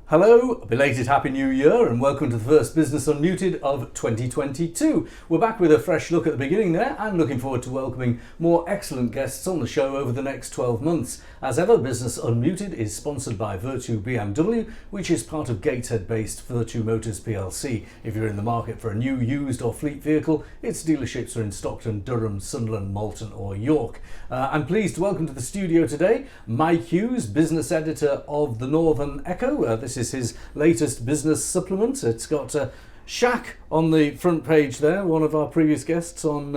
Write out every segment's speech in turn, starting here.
Hello, belated Happy New Year and welcome to the first Business Unmuted of 2022. We're back with a fresh look at the beginning there and looking forward to welcoming more excellent guests on the show over the next 12 months. As ever, Business Unmuted is sponsored by Virtue BMW, which is part of Gateshead-based Virtue Motors plc. If you're in the market for a new, used or fleet vehicle, its dealerships are in Stockton, Durham, Sunderland, Malton or York. I'm pleased to welcome to the studio today Mike Hughes, business editor of the Northern Echo. This is his latest business supplement. It's got Shaq on the front page there, one of our previous guests on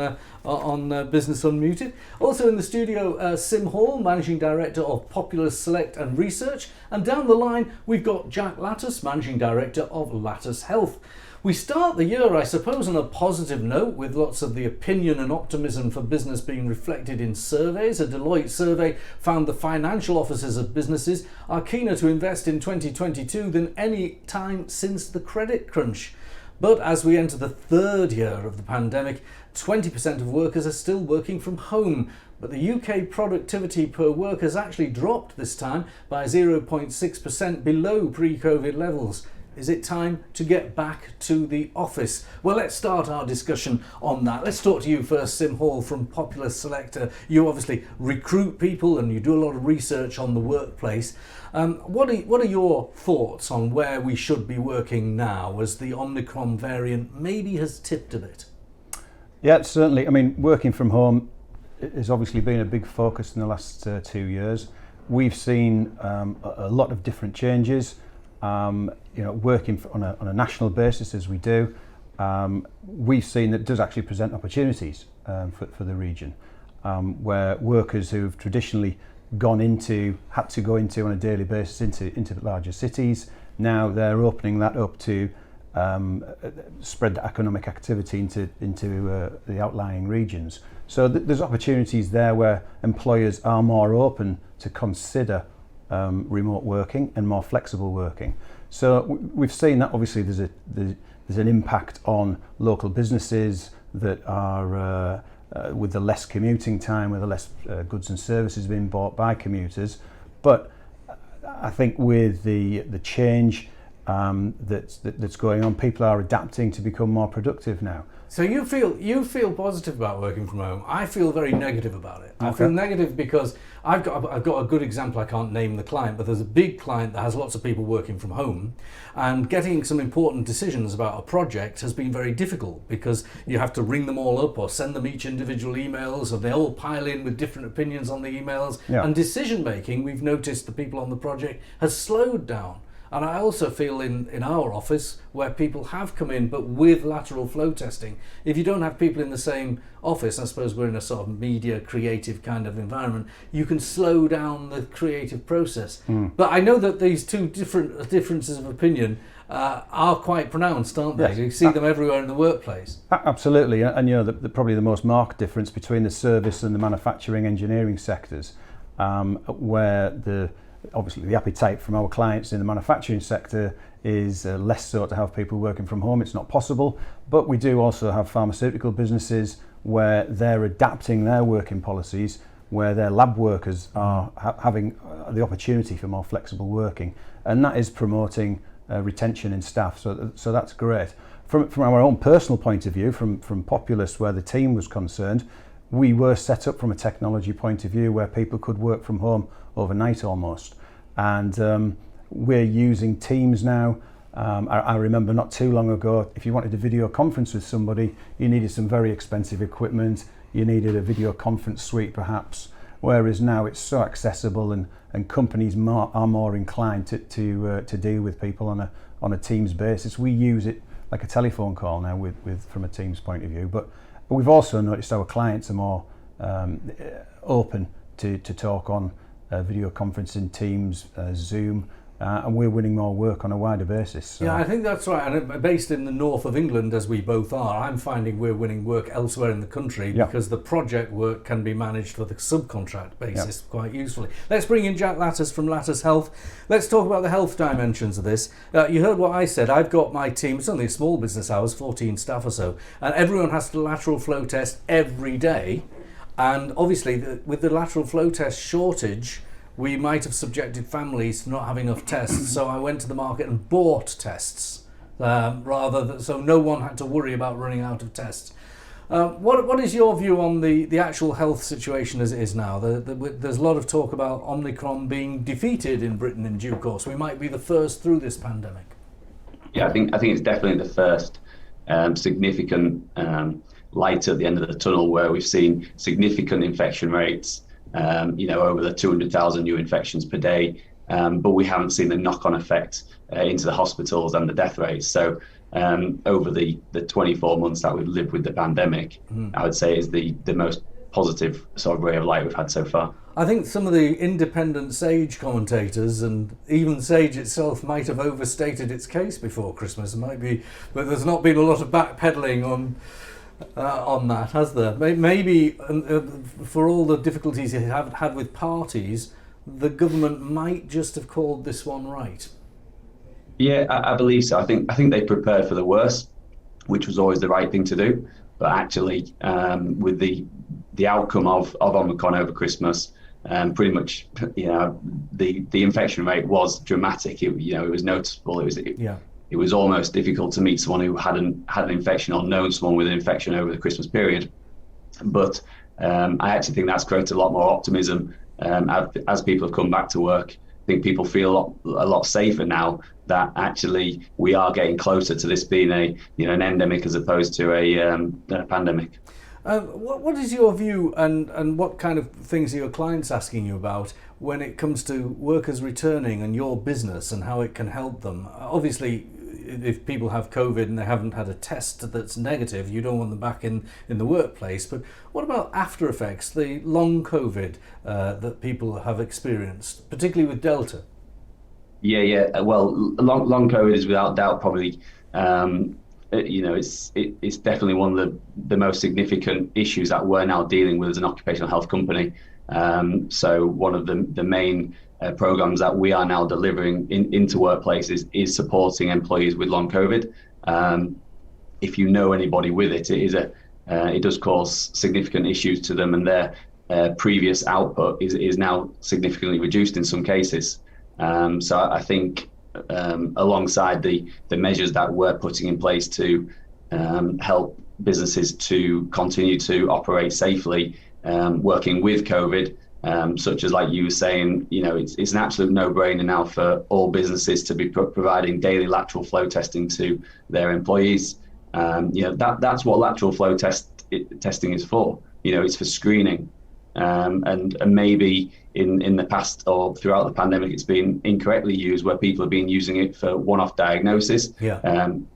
Business Unmuted. Also in the studio, Sim Hall, Managing Director of Populus Select and Research. And down the line, we've got Jack Latus, Managing Director of Latus Health. We start the year, I suppose, on a positive note with lots of the opinion and optimism for business being reflected in surveys. A Deloitte survey found the financial officers of businesses are keener to invest in 2022 than any time since the credit crunch. But as we enter the third year of the pandemic, 20% of workers are still working from home. But the UK productivity per worker has actually dropped this time by 0.6% below pre-COVID levels. Is it time to get back to the office? Well, let's start our discussion on that. Let's talk to you first, Sim Hall from Populus Selector. You obviously recruit people and you do a lot of research on the workplace. What are your thoughts on where we should be working now as the Omicron variant maybe has tipped a bit? Yeah, certainly. I mean, working from home has obviously been a big focus in the last 2 years. We've seen a lot of different changes. Working on a national basis as we do, we've seen that it does actually present opportunities for the region, where workers who've traditionally had to go into on a daily basis into the larger cities, now they're opening that up to spread the economic activity into the outlying regions. So there's opportunities there where employers are more open to consider remote working and more flexible working. So we've seen that obviously there's an impact on local businesses that are with the less commuting time, with the less goods and services being bought by commuters. But I think with the change that's going on, people are adapting to become more productive now. So you feel positive about working from home. I feel very negative about it. I feel negative because I've got a good example. I can't name the client, but there's a big client that has lots of people working from home, and getting some important decisions about a project has been very difficult because you have to ring them all up or send them each individual emails, and they all pile in with different opinions on the emails. Yeah. And decision making, we've noticed the people on the project has slowed down. And I also feel in our office where people have come in, but with lateral flow testing, if you don't have people in the same office, I suppose we're in a sort of media creative kind of environment, you can slow down the creative process. But I know that these two differences of opinion are quite pronounced, aren't they? Yes. You see them everywhere in the workplace. Absolutely, and probably the most marked difference between the service and the manufacturing engineering sectors, where obviously the appetite from our clients in the manufacturing sector is less so to have people working from home. It's not possible, but we do also have pharmaceutical businesses where they're adapting their working policies, where their lab workers are having the opportunity for more flexible working, and that is promoting retention in staff, so that's great. From our own personal point of view, from Populus, where the team was concerned, we were set up from a technology point of view where people could work from home overnight almost. And we're using Teams now. I remember not too long ago, if you wanted a video conference with somebody, you needed some very expensive equipment, you needed a video conference suite perhaps, whereas now it's so accessible and companies are more inclined to deal with people on a Teams basis. We use it like a telephone call now from a Teams point of view, but we've also noticed our clients are more open to talk on video conferencing, Teams, Zoom, and we're winning more work on a wider basis. So. Yeah, I think that's right. And based in the north of England, as we both are, I'm finding we're winning work elsewhere in the country because the project work can be managed with a subcontract basis quite usefully. Let's bring in Jack Latus from Latus Health. Let's talk about the health dimensions of this. You heard what I said. I've got my team, it's only a small business hours, 14 staff or so, and everyone has to lateral flow test every day. And obviously, with the lateral flow test shortage, we might have subjected families to not having enough tests. So I went to the market and bought tests, so no one had to worry about running out of tests. What is your view on the actual health situation as it is now? There's a lot of talk about Omicron being defeated in Britain in due course. We might be the first through this pandemic. Yeah, I think it's definitely the first significant light at the end of the tunnel, where we've seen significant infection rates, over the 200,000 new infections per day, but we haven't seen the knock-on effect into the hospitals and the death rates. So over the 24 months that we've lived with the pandemic, I would say is the most positive sort of ray of light we've had so far. I think some of the independent Sage commentators and even Sage itself might have overstated its case before Christmas. It might be, but there's not been a lot of backpedaling on that, has there? Maybe for all the difficulties you have had with parties, the government might just have called this one right. Yeah, I believe so. I think they prepared for the worst, which was always the right thing to do. But actually, with the outcome of Omicron over Christmas, pretty much, the infection rate was dramatic. It was noticeable. It was almost difficult to meet someone who hadn't had an infection or known someone with an infection over the Christmas period. But I actually think that's created a lot more optimism as people have come back to work. I think people feel a lot safer now that actually we are getting closer to this being an endemic as opposed to a pandemic. What is your view, and what kind of things are your clients asking you about when it comes to workers returning and your business and how it can help them? Obviously, if people have COVID and they haven't had a test that's negative, you don't want them back in the workplace. But what about after effects, the long COVID that people have experienced, particularly with Delta? Yeah. Well, long COVID is without doubt probably, it's definitely one of the most significant issues that we're now dealing with as an occupational health company. So one of the main programs that we are now delivering into workplaces is supporting employees with long COVID. If you know anybody with it, it does cause significant issues to them, and their previous output is now significantly reduced in some cases. So I think alongside the measures that we're putting in place to help businesses to continue to operate safely, working with COVID, such as, like you were saying, it's an absolute no-brainer now for all businesses to be providing daily lateral flow testing to their employees. That's what lateral flow testing is for. It's for screening. And maybe in the past or throughout the pandemic, it's been incorrectly used, where people have been using it for one-off diagnosis. Yeah.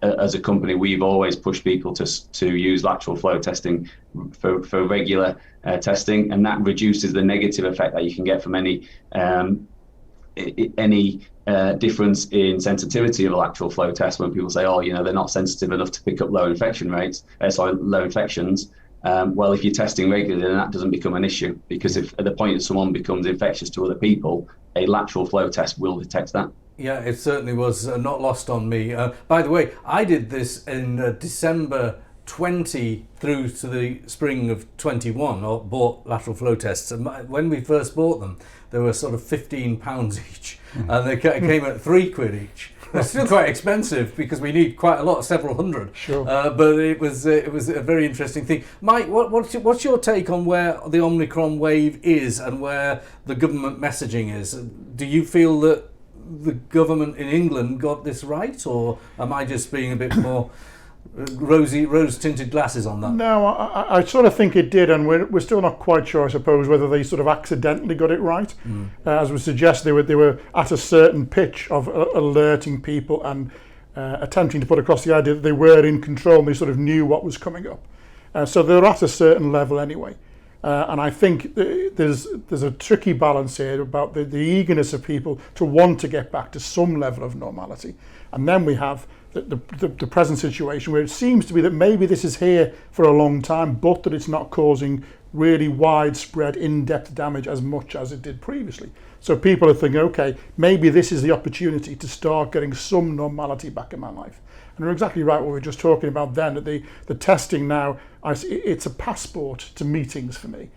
As a company, we've always pushed people to use lateral flow testing for regular testing, and that reduces the negative effect that you can get from any difference in sensitivity of a lateral flow test. When people say, they're not sensitive enough to pick up low infections. Well, if you're testing regularly, then that doesn't become an issue, because if at the point that someone becomes infectious to other people, a lateral flow test will detect that. Yeah, it certainly was not lost on me. By the way, I did this in December 20 through to the spring of 21, or bought lateral flow tests. And when we first bought them, they were sort of £15 each, and they came at £3 each. They're still quite expensive because we need quite a lot, several hundred. Sure. But it was a very interesting thing. Mike, what's your take on where the Omicron wave is and where the government messaging is? Do you feel that the government in England got this right, or am I just being a bit more rose-tinted glasses on that? No, I sort of think it did, and we're still not quite sure, I suppose, whether they sort of accidentally got it right. As we suggest, they were at a certain pitch of alerting people and attempting to put across the idea that they were in control and they sort of knew what was coming up. So they're at a certain level anyway. And I think there's a tricky balance here about the eagerness of people to want to get back to some level of normality. And then we have the present situation where it seems to be that maybe this is here for a long time, but that it's not causing really widespread, in-depth damage as much as it did previously. So people are thinking, okay, maybe this is the opportunity to start getting some normality back in my life. And you're exactly right what we were just talking about then, that the testing now, it's a passport to meetings for me.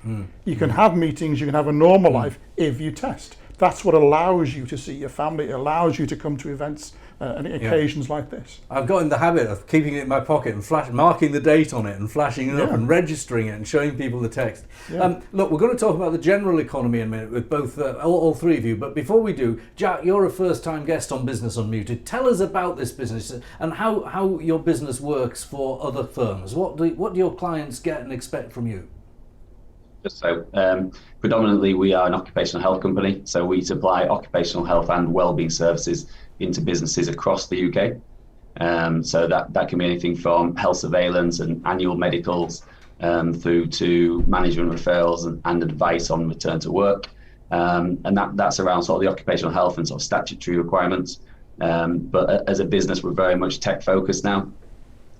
You can have meetings, you can have a normal life if you test. that's what allows you to see your family. It allows you to come to events and occasions like this. I've got in the habit of keeping it in my pocket and marking the date on it and flashing it up and registering it and showing people the text. Look, we're going to talk about the general economy in a minute with both all three of you, but before we do, Jack, you're a first-time guest on Business Unmuted. Tell us about this business and how your business works for other firms. What do your clients get and expect from you? So predominantly we are an occupational health company, so we supply occupational health and wellbeing services into businesses across the UK. So that can be anything from health surveillance and annual medicals through to management referrals and advice on return to work. And that's around sort of the occupational health and sort of statutory requirements. But as a business, we're very much tech focused now.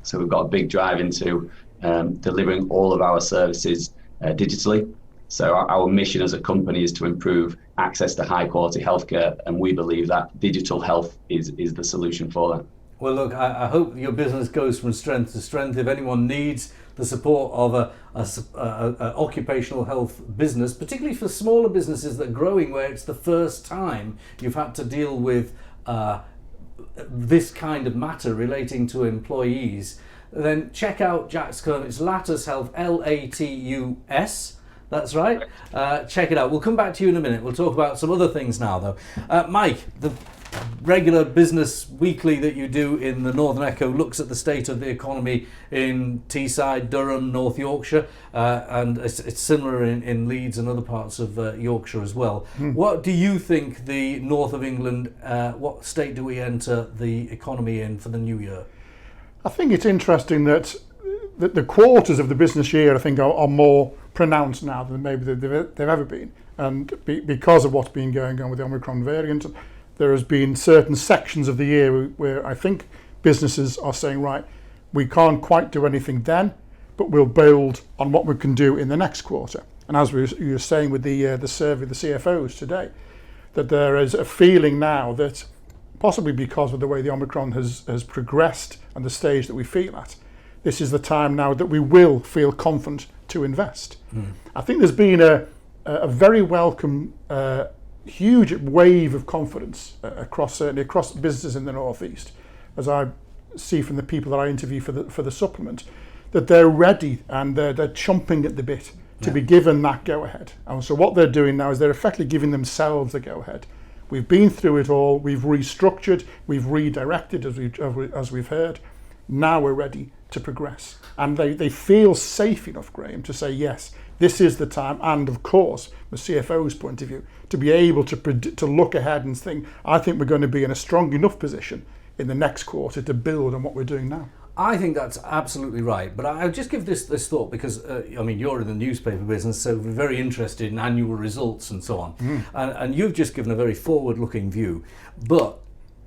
So we've got a big drive into delivering all of our services digitally. So our mission as a company is to improve access to high quality healthcare, and we believe that digital health is the solution for that. Well, look, I hope your business goes from strength to strength. If anyone needs the support of a occupational health business, particularly for smaller businesses that are growing, where it's the first time you've had to deal with this kind of matter relating to employees, then check out Jack's company. It's Latus Health, Latus. That's right. Check it out. We'll come back to you in a minute. We'll talk about some other things now, though. Mike, the regular business weekly that you do in the Northern Echo looks at the state of the economy in Teesside, Durham, North Yorkshire, and it's similar in Leeds and other parts of Yorkshire as well. What do you think the north of England, what state do we enter the economy in for the new year? I think it's interesting that the quarters of the business year, I think, are more pronounced now than maybe they've ever been. And because of what's been going on with the Omicron variant, there has been certain sections of the year where I think businesses are saying, right, we can't quite do anything then, but we'll build on what we can do in the next quarter. And as you were saying with the survey of the CFOs today, that there is a feeling now that possibly because of the way the Omicron has progressed and the stage that we feel at, this is the time now that we will feel confident to invest. I think there's been a very welcome, huge wave of confidence certainly across businesses in the Northeast, as I see from the people that I interview for the supplement, that they're ready and they're chomping at the bit to be given that go-ahead. And so what they're doing now is they're effectively giving themselves a go-ahead. We've been through it all, we've restructured, we've redirected as we've heard. Now we're ready to progress. And they feel safe enough, Graham, to say, yes, this is the time. And of course, from the CFO's point of view, to be able to look ahead and think, I think we're going to be in a strong enough position in the next quarter to build on what we're doing now. I think that's absolutely right, but I'll just give this thought because, you're in the newspaper business, so we're very interested in annual results and so on. And you've just given a very forward-looking view. But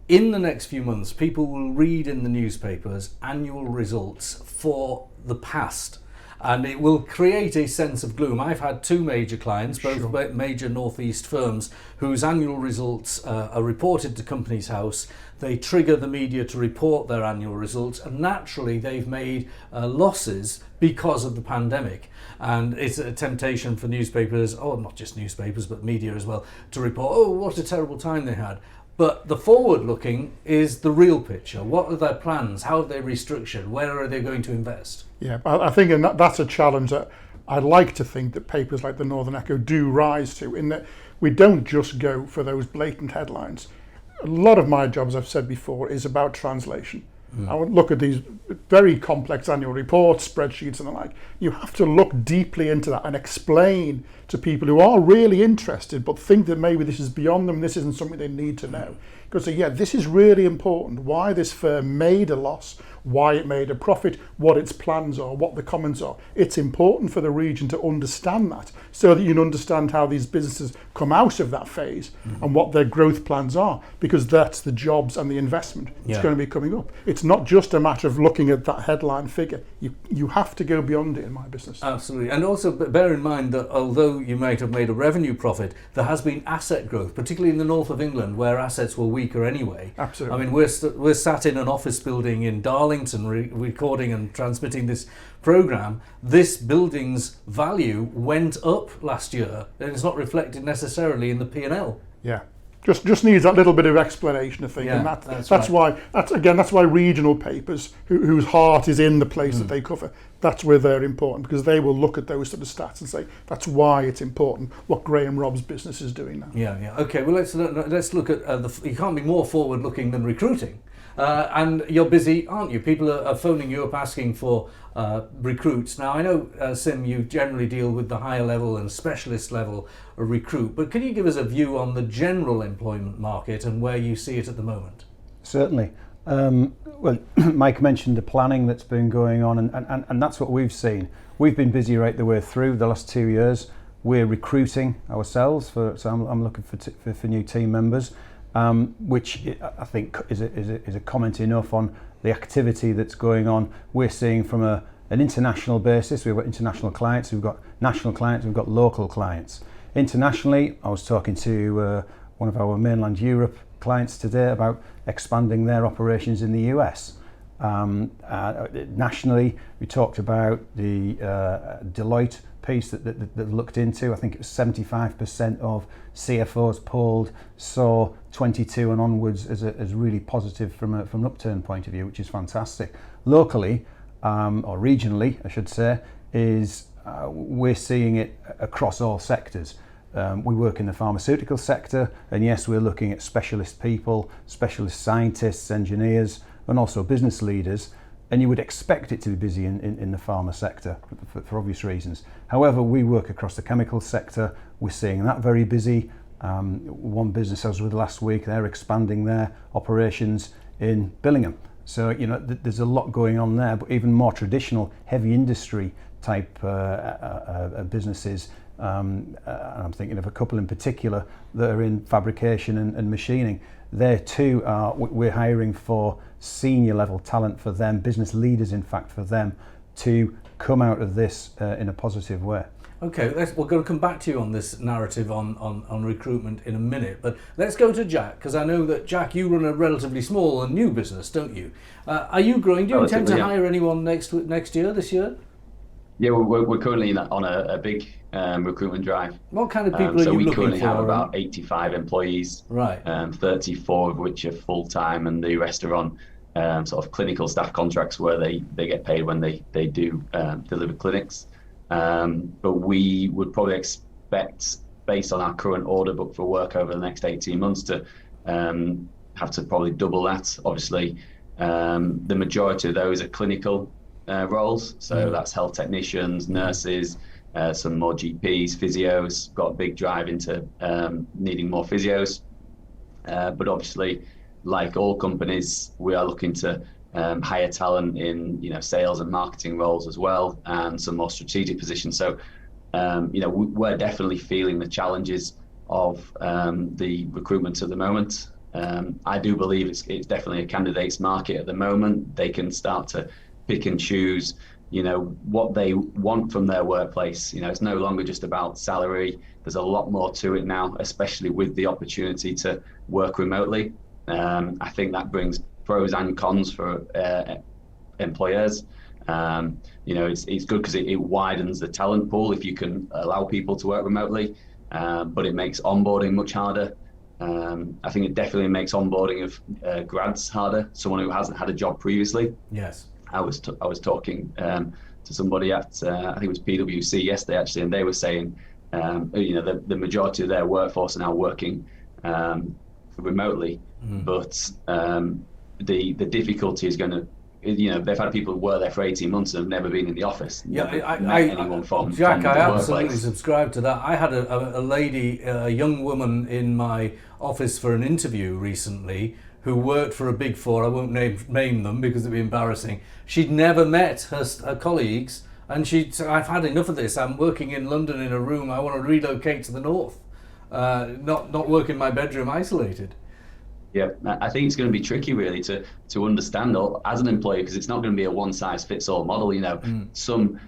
in the next few months, people will read in the newspapers annual results for the past, and it will create a sense of gloom. I've had two major clients, both major Northeast firms, whose annual results are reported to Companies House. They trigger the media to report their annual results, and naturally they've made losses because of the pandemic. And it's a temptation for newspapers, not just newspapers, but media as well, to report, what a terrible time they had. But the forward-looking is the real picture. What are their plans? How have they restructured? Where are they going to invest? Yeah, I think that's a challenge that I'd like to think that papers like the Northern Echo do rise to, in that we don't just go for those blatant headlines. A lot of my job, as I've said before, is about translation. I would look at these very complex annual reports, spreadsheets and the like. You have to look deeply into that and explain to people who are really interested but think that maybe this is beyond them, this isn't something they need to know. Because this is really important, why this firm made a loss, why it made a profit, what its plans are, what the comments are. It's important for the region to understand that so that you can understand how these businesses come out of that phase and what their growth plans are, because that's the jobs and the investment that's going to be coming up. It's not just a matter of looking at that headline figure. You have to go beyond it in my business. Absolutely. And also bear in mind that although you might have made a revenue profit, there has been asset growth, particularly in the north of England where assets were weaker anyway. Absolutely. I mean, we're sat in an office building in Darlington recording and transmitting this programme. This building's value went up last year, and it's not reflected necessarily in the P&L. Yeah. Just needs that little bit of explanation, I think, Yeah, and that's why that's why regional papers, whose heart is in the place that they cover, that's where they're important, because they will look at those sort of stats and say that's why it's important what Graham Robb's business is doing now. Yeah. Okay. Well, let's look at you can't be more forward-looking than recruiting, and you're busy, aren't you? People are phoning you up asking for recruits. Now, I know, Sim, you generally deal with the higher level and specialist level recruit, but can you give us a view on the general employment market and where you see it at the moment? Certainly. Well, Mike mentioned the planning that's been going on, and that's what we've seen. We've been busy right the way through the last 2 years. We're recruiting ourselves, so I'm looking for new team members, which I think is a comment enough on the activity that's going on. We're seeing from an international basis. We've got international clients, we've got national clients, we've got local clients. Internationally, I was talking to one of our mainland Europe clients today about expanding their operations in the US. Nationally, we talked about the Deloitte piece that looked into. I think it was 75% of CFOs polled saw 22 and onwards as really positive from an upturn point of view, which is fantastic. Locally, or regionally, I should say, is we're seeing it across all sectors. We work in the pharmaceutical sector, and yes, we're looking at specialist people, specialist scientists, engineers, and also business leaders. And you would expect it to be busy in the pharma sector for obvious reasons. However, we work across the chemical sector. We're seeing that very busy. One business I was with last week, they're expanding their operations in Billingham. So, there's a lot going on there, but even more traditional, heavy industry type businesses, and I'm thinking of a couple in particular that are in fabrication and machining. There too, we're hiring for senior level talent for them, business leaders in fact for them, to come out of this in a positive way. Okay, we're going to come back to you on this narrative on recruitment in a minute, but let's go to Jack, because I know that, Jack, you run a relatively small and new business, don't you? Are you growing? Do you intend to hire anyone this year? Yeah, we're currently on a big recruitment drive. What kind of people are you looking for? So we currently have about 85 employees, right? 34 of which are full-time, and the rest are on sort of clinical staff contracts where they get paid when they do deliver clinics. But we would probably expect, based on our current order book for work over the next 18 months, to have to probably double that. Obviously, the majority of those are clinical roles, so that's health technicians, nurses, some more GPs, physios. Got a big drive into needing more physios, but obviously, like all companies, we are looking to hire talent in sales and marketing roles as well, and some more strategic positions. So we're definitely feeling the challenges of the recruitment at the moment. I do believe it's definitely a candidate's market at the moment. They can start to pick and choose what they want from their workplace. It's no longer just about salary. There's a lot more to it now, especially with the opportunity to work remotely. I think that brings pros and cons for employers. It's good because it widens the talent pool if you can allow people to work remotely, but it makes onboarding much harder. I think it definitely makes onboarding of grads harder, someone who hasn't had a job previously. Yes. I was talking to somebody at I think it was PwC yesterday actually, and they were saying the majority of their workforce are now working remotely, but the difficulty is going to, they've had people who were there for 18 months and have never been in the office. Yeah, Jack, I absolutely subscribe to that. I had a lady, a young woman in my office for an interview recently who worked for a Big Four. I won't name them because it'd be embarrassing. She'd never met her colleagues, and she said, I've had enough of this. I'm working in London in a room. I want to relocate to the north, not work in my bedroom isolated. Yeah, I think it's going to be tricky really to understand as an employer, because it's not going to be a one-size-fits-all model. Some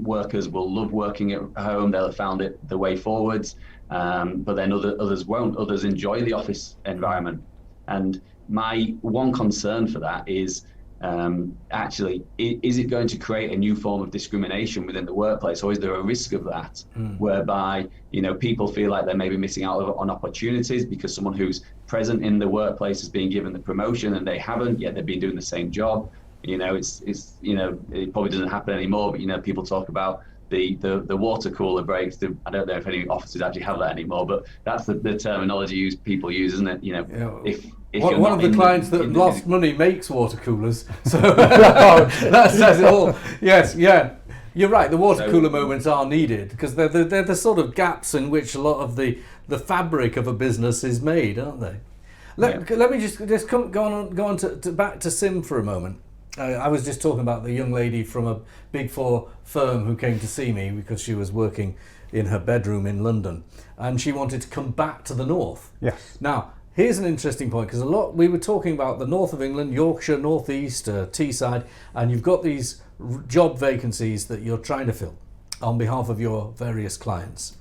workers will love working at home. They'll have found it the way forwards. But then others won't. Others enjoy the office environment. And my one concern for that is actually, is it going to create a new form of discrimination within the workplace, or is there a risk of that, whereby people feel like they're maybe missing out on opportunities because someone who's present in the workplace is being given the promotion and they haven't, yet they've been doing the same job. It probably doesn't happen anymore, but people talk about the water cooler breaks. I don't know if any offices actually have that anymore, but that's the terminology people use, isn't it? If one of the clients that lost money makes water coolers, so that says it all. Yes, yeah, you're right. The water cooler moments are needed because they're the sort of gaps in which a lot of the fabric of a business is made, aren't they? Let me just go on to back to Sim for a moment. I was just talking about the young lady from a Big Four firm who came to see me because she was working in her bedroom in London and she wanted to come back to the north. Yes. Now, here's an interesting point because we were talking about the north of England, Yorkshire, northeast, Teesside, and you've got these job vacancies that you're trying to fill on behalf of your various clients.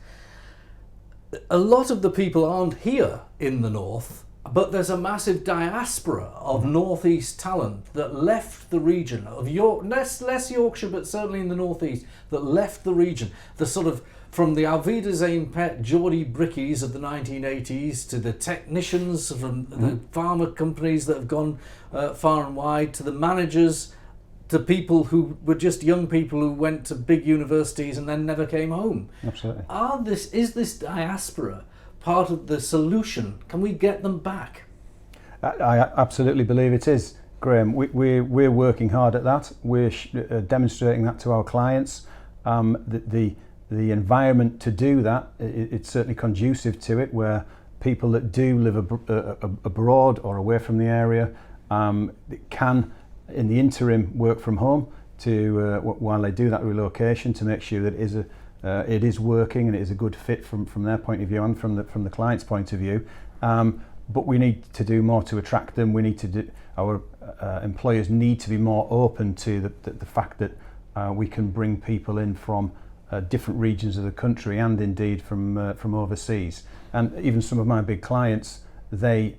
A lot of the people aren't here in the north, but there's a massive diaspora of northeast talent that left the region of less Yorkshire, but certainly in the northeast, that left the region. The sort of from the Alvida Zane Pet Geordie Brickies of the 1980s to the technicians from the pharma companies that have gone far and wide, to the managers, to people who were just young people who went to big universities and then never came home. Absolutely. Is this diaspora part of the solution? Can we get them back? I absolutely believe it is, Graham. We're working hard at that. We're demonstrating that to our clients. The environment to do that, it's certainly conducive to it, where people that do live abroad or away from the area can, in the interim, work from home while they do that relocation, to make sure that it is working and it is a good fit from their point of view and from the client's point of view. But we need to do more to attract them. We need to do, our employers need to be more open to the fact that we can bring people in from different regions of the country and indeed from overseas. And even some of my big clients, they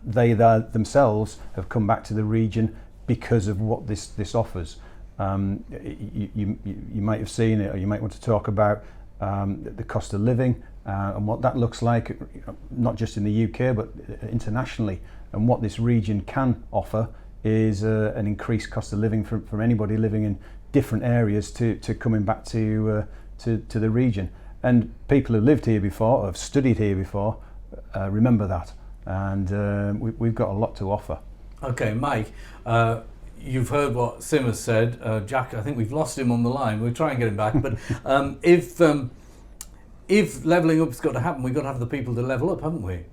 themselves have come back to the region because of what this offers. You might have seen it, or you might want to talk about the cost of living and what that looks like, not just in the UK but internationally. And what this region can offer is an increased cost of living from anybody living in different areas to coming back to the region. And people who lived here before, or have studied here before, remember that. And we've got a lot to offer. Okay, Mike. You've heard what Sim has said. Jack, I think we've lost him on the line. We'll try and get him back. But if levelling up's got to happen, we've got to have the people to level up, haven't we?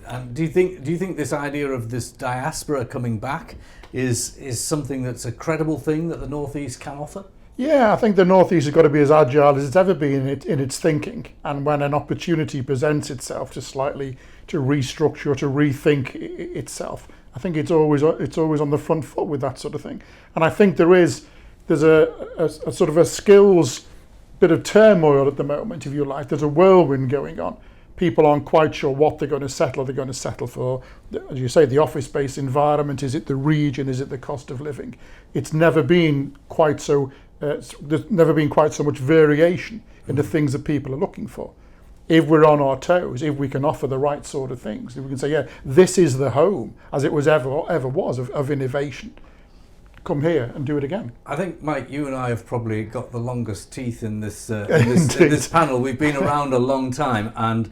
And do you think this idea of this diaspora coming back is something that's a credible thing that the North East can offer? Yeah, I think the North East has got to be as agile as it's ever been in its thinking. And when an opportunity presents itself to restructure, to rethink itself, I think it's always on the front foot with that sort of thing. And I think there's a sort of a skills bit of turmoil at the moment, if you like. There's a whirlwind going on. People aren't quite sure what they're going to settle. They're going to settle for, as you say, the office-based environment. Is it the region? Is it the cost of living? It's never been quite so. There's never been quite so much variation in the things that people are looking for. If we're on our toes, if we can offer the right sort of things, if we can say, yeah, this is the home, as it was ever was of innovation, come here and do it again. I think, Mike, you and I have probably got the longest teeth in this this panel. We've been around a long time, and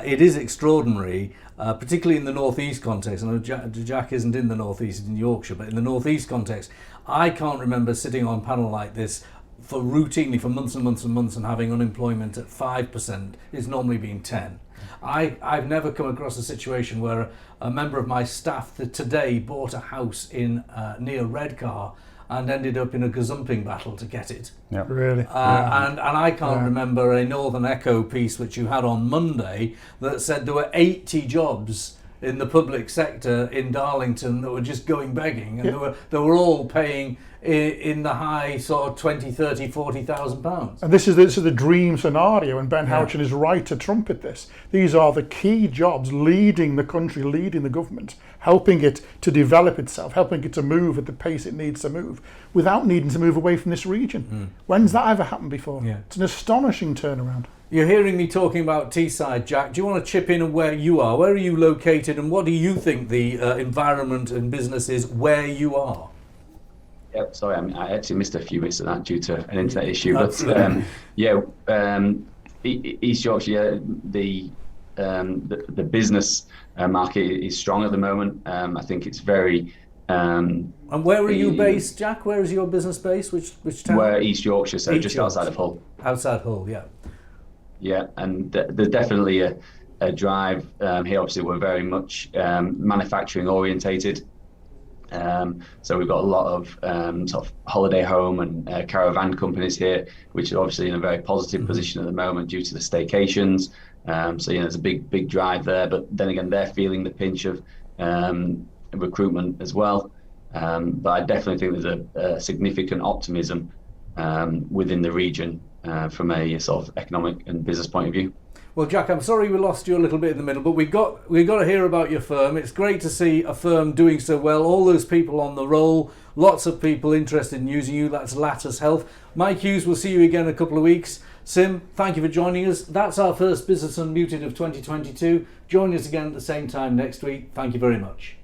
it is extraordinary, particularly in the North East context. I know Jack isn't in the North East, in Yorkshire, but in the North East context, I can't remember sitting on a panel like this routinely for months and months and months and having unemployment at 5%. It's normally been 10%. I've never come across a situation where a member of my staff that today bought a house in near Redcar and ended up in a gazumping battle to get it. Yeah. Really? And I can't remember a Northern Echo piece which you had on Monday that said there were 80 jobs in the public sector in Darlington that were just going begging, and they were all paying in the high sort of 20, 30, 40,000 pounds. And this is the dream scenario, and Ben Houchin is right to trumpet this. These are the key jobs leading the country, leading the government, helping it to develop itself, helping it to move at the pace it needs to move without needing to move away from this region. When's that ever happened before? Yeah. It's an astonishing turnaround. You're hearing me talking about Teesside, Jack. Do you want to chip in on where you are? Where are you located, and what do you think the environment and business is where you are? Yeah, sorry, I actually missed a few bits of that due to an internet issue. East Yorkshire, the business market is strong at the moment. I think it's very. And where are you based, Jack? Where is your business based? Which town? We're East Yorkshire, so East just Yorkshire. outside of Hull. Outside Hull, yeah. Yeah, and there's definitely a drive here. Obviously, we're very much manufacturing orientated. So we've got a lot of sort of holiday home and caravan companies here, which are obviously in a very positive position at the moment due to the staycations. So there's a big drive there. But then again, they're feeling the pinch of recruitment as well. But I definitely think there's a significant optimism within the region from a sort of economic and business point of view. Well, Jack, I'm sorry we lost you a little bit in the middle, but we got to hear about your firm. It's great to see a firm doing so well. All those people on the roll, lots of people interested in using you. That's Latus Health. Mike Hughes, we'll see you again in a couple of weeks. Sim, thank you for joining us. That's our first Business Unmuted of 2022. Join us again at the same time next week. Thank you very much.